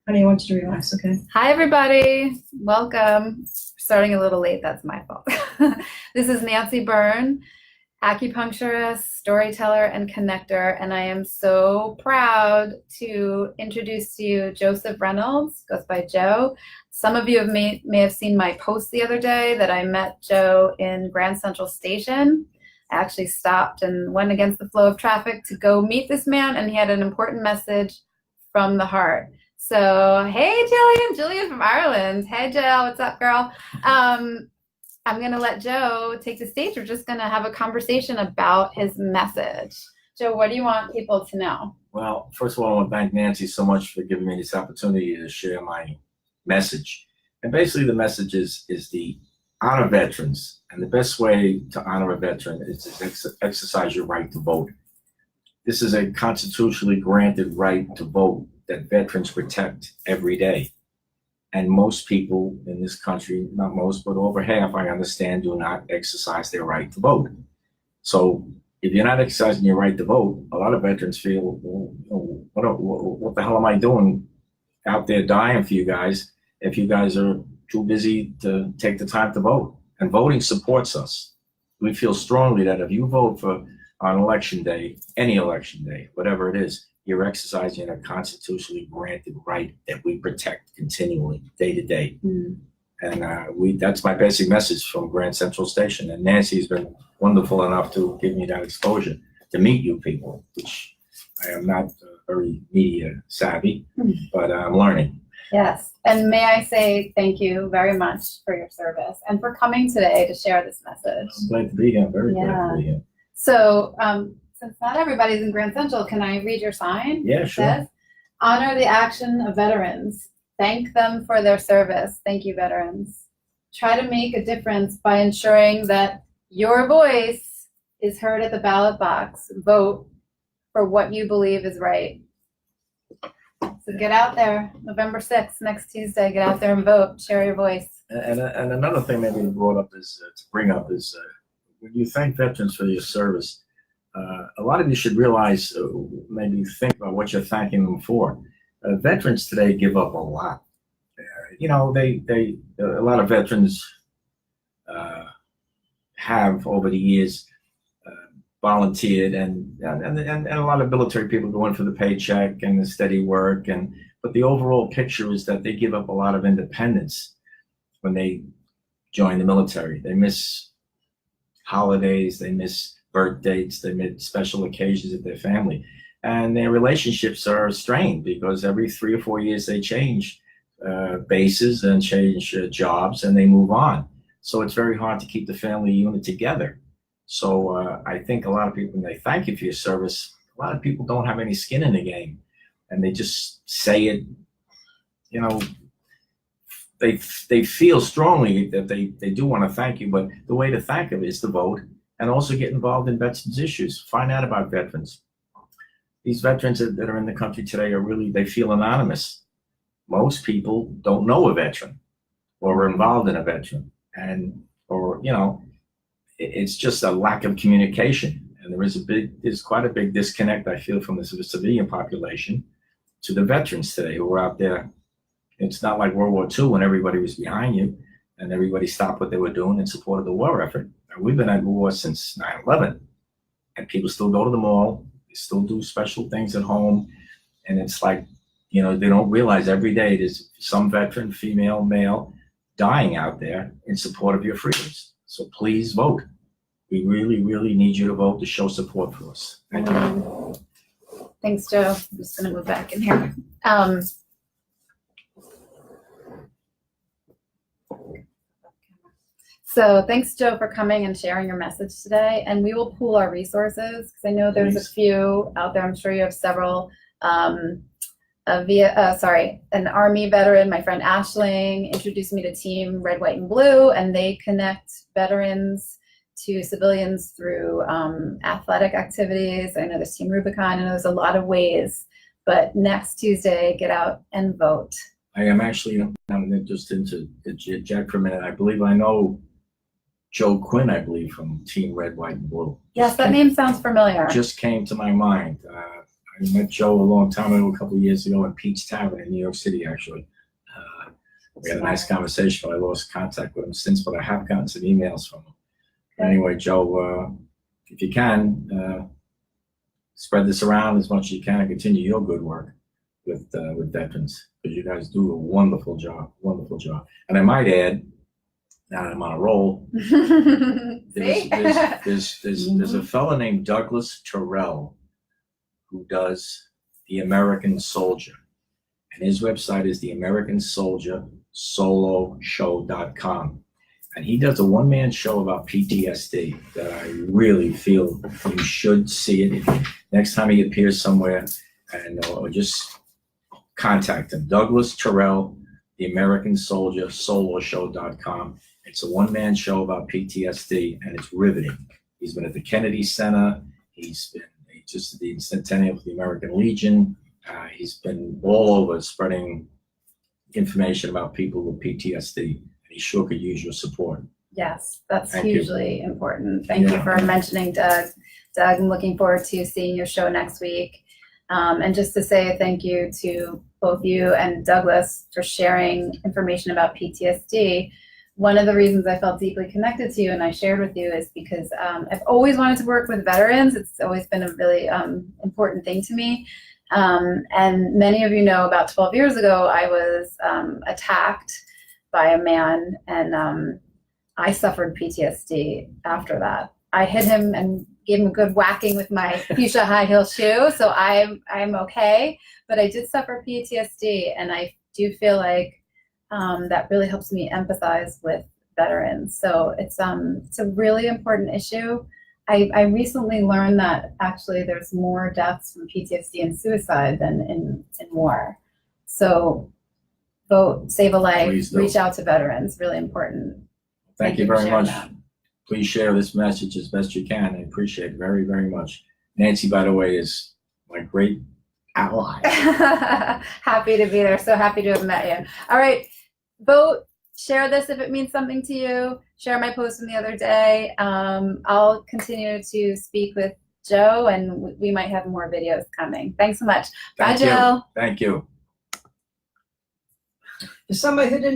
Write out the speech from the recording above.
Honey, I want you to relax, okay? Hi, everybody. Welcome. Starting a little late, that's my fault. This is Nancy Byrne, acupuncturist, storyteller, and connector, and I am so proud to introduce to you Joseph Reynolds, goes by Joe. Some of you may have seen my post the other day that I met Joe in Grand Central Station. I actually stopped and went against the flow of traffic to go meet this man, and he had an important message from the heart. So, hey, Jillian. Jillian from Ireland. Hey, Jill. What's up, girl? I'm going to let Joe take the stage. We're just going to have a conversation about his message. Joe, what do you want people to know? Well, first of all, I want to thank Nancy so much for giving me this opportunity to share my message. And basically, the message is the honor veterans. And the best way to honor a veteran is to exercise your right to vote. This is a constitutionally granted right to vote that veterans protect every day. And most people in this country, not most, but over half, I understand, do not exercise their right to vote. So if you're not exercising your right to vote, a lot of veterans feel, well, what the hell am I doing out there dying for you guys if you guys are too busy to take the time to vote? And voting supports us. We feel strongly that if you vote for on election day, any election day, whatever it is, you're exercising a constitutionally granted right that we protect continually, day to day. And that's my basic message from Grand Central Station. And Nancy's been wonderful enough to give me that exposure to meet you people, which I am not very media savvy, but I'm learning. Yes. And may I say thank you very much for your service and for coming today to share this message. I'm glad to be here. Very glad to be here. So, since not everybody's in Grand Central, can I read your sign? Yeah, sure. It says, honor the action of veterans. Thank them for their service. Thank you, veterans. Try to make a difference by ensuring that your voice is heard at the ballot box. Vote for what you believe is right. So get out there, November 6th, next Tuesday, get out there and vote. Share your voice. And another thing maybe you brought up is, to bring up is, when you thank veterans for your service, a lot of you should realize, maybe think about what you're thanking them for. Veterans today give up a lot. A lot of veterans have over the years volunteered, and a lot of military people go in for the paycheck and the steady work, but the overall picture is that they give up a lot of independence when they join the military. They miss holidays, they miss birth dates, they miss special occasions with their family, and their relationships are strained because every 3 or 4 years they change bases and change jobs, and they move on. So it's very hard to keep the family unit together. So I think a lot of people, when they thank you for your service, a lot of people don't have any skin in the game, and they just say it. They feel strongly that they do want to thank you, but the way to thank them is to vote and also get involved in veterans issues. Find out about veterans. These veterans that are in the country today they feel anonymous. Most people don't know a veteran or are involved in a veteran, it's just a lack of communication. And there's quite a big disconnect, I feel, from the civilian population to the veterans today who are out there. It's not like World War II when everybody was behind you and everybody stopped what they were doing in support of the war effort. We've been at war since 9/11, and people still go to the mall. They still do special things at home. And it's like, they don't realize every day there's some veteran, female, male, dying out there in support of your freedoms. So please vote. We really, really need you to vote to show support for us. Thank you. Thanks, Joe. I'm just going to move back in here. So thanks, Joe, for coming and sharing your message today. And we will pool our resources because I know there's a few out there. I'm sure you have several. An Army veteran, my friend Ashling, introduced me to Team Red, White, and Blue, and they connect veterans to civilians through athletic activities. I know there's Team Rubicon. I know there's a lot of ways. But next Tuesday, get out and vote. I am actually, I'm just into Jack for a minute. I believe I know Joe Quinn, I believe, from Team Red, White, and Blue. Yes, that name sounds familiar. Just came to my mind. I met Joe a long time ago, a couple of years ago, at Pete's Tavern in New York City, actually. We had a nice conversation, but I lost contact with him since, but I have gotten some emails from him. Anyway, Joe, if you can, spread this around as much as you can and continue your good work with veterans, because you guys do a wonderful job, wonderful job. And I might add, now that I'm on a roll, there's a fella named Douglas Terrell who does The American Soldier. And his website is theamericansoldierssoloshow.com. And he does a one-man show about PTSD that I really feel you should see it. Next time he appears somewhere, and or just contact him. Douglas Terrell, The American Soldier, soloshow.com. It's a one-man show about PTSD, and it's riveting. He's been at the Kennedy Center. He's just at the Centennial of the American Legion. He's been all over spreading information about people with PTSD, and he sure could use your support. Yes, that's Thank hugely important. Thank you for mentioning Doug. Doug, I'm looking forward to seeing your show next week. And just to say thank you to both you and Douglas for sharing information about PTSD. One of the reasons I felt deeply connected to you and I shared with you is because I've always wanted to work with veterans. It's always been a really important thing to me. And many of you know about 12 years ago, I was attacked by a man, and I suffered PTSD after that. I hit him and gave him a good whacking with my fuchsia high heel shoe, so I'm okay. But I did suffer PTSD, and I do feel like that really helps me empathize with veterans. So it's a really important issue. I recently learned that actually there's more deaths from PTSD and suicide than in war. So vote, save a life, reach out to veterans, really important. Thank you very much. That. Please share this message as best you can. I appreciate it very, very much. Nancy, by the way, is my great ally. Happy to be there. So happy to have met you. All right, vote. Share this if it means something to you. Share my post from the other day. I'll continue to speak with Joe, and we might have more videos coming. Thanks so much. Bye, Joe. Thank you. Is somebody who didn't